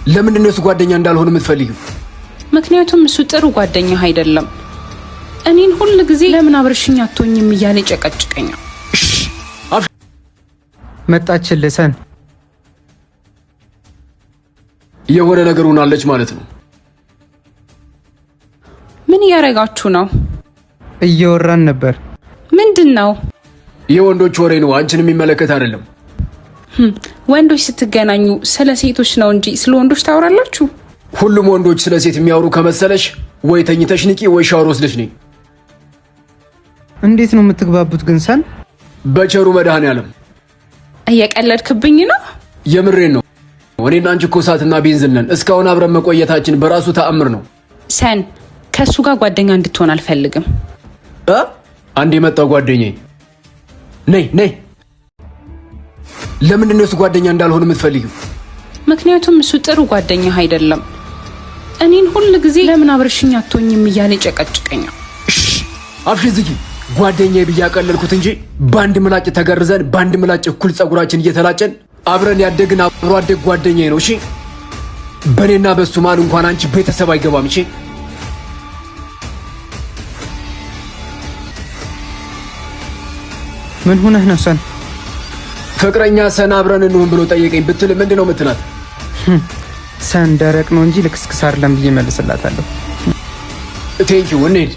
ለምንድን ነው እሱ ጓደኛ እንዳልሆነ የምትፈልጊው? ምክንያቱም እሱ ጥሩ ጓደኛ አይደለም። እኔን ሁሉ ጊዜ ለምን አብረሽኝ አትሆኝም እያለ ጨቀጭቀኛል። መጣችልህ ሰን። የሆነ ነገር ሆናለች ማለት ነው። ምን እያረጋችሁ ነው? እየወራን ነበር። ምንድን ነው? የወንዶች ወሬ ነው፣ አንቺን የሚመለከት አይደለም። ወንዶች ስትገናኙ ስለ ሴቶች ነው እንጂ ስለ ወንዶች ታወራላችሁ? ሁሉም ወንዶች ስለ ሴት የሚያወሩ ከመሰለሽ ወይ ተኝተሽ ንቂ ወይ ሻወር ወስደሽ ነኝ። እንዴት ነው የምትግባቡት ግን ሰን? በቸሩ መድኃኔዓለም። እየቀለድክብኝ ነው? የምሬን ነው። እኔና አንቺ እኮ እሳትና ቤንዚን ነን። እስካሁን አብረን መቆየታችን በራሱ ተአምር ነው። ሰን ከእሱ ጋር ጓደኛ እንድትሆን አልፈልግም። አንድ የመጣው ጓደኛዬ ነይ ነይ። ለምንድን ነው እሱ ጓደኛ እንዳልሆነ የምትፈልጊው? ምክንያቱም እሱ ጥሩ ጓደኛ አይደለም። እኔን ሁሉ ጊዜ ለምን አብረሽኝ አትሆኝም እያለ ጨቀጭቀኛል። አፍሽን ዝጊ። ጓደኛዬ ብዬ አቀለልኩት እንጂ በአንድ ምላጭ ተገርዘን በአንድ ምላጭ እኩል ጸጉራችን እየተላጨን አብረን ያደግን አብሮ አደግ ጓደኛዬ ነው። እሺ በእኔና በሱ ማል እንኳን አንቺ ቤተሰብ አይገባም። እሺ ምን ሆነህ ነው ሰን? ፍቅረኛ ሰን አብረን እንሁን ብሎ ጠየቀኝ ብትል ምንድን ነው የምትላት? ሰን ደረቅ ነው እንጂ ልክስክስ አይደለም ብዬ መልስላታለሁ። ቴንኪው እንሂድ።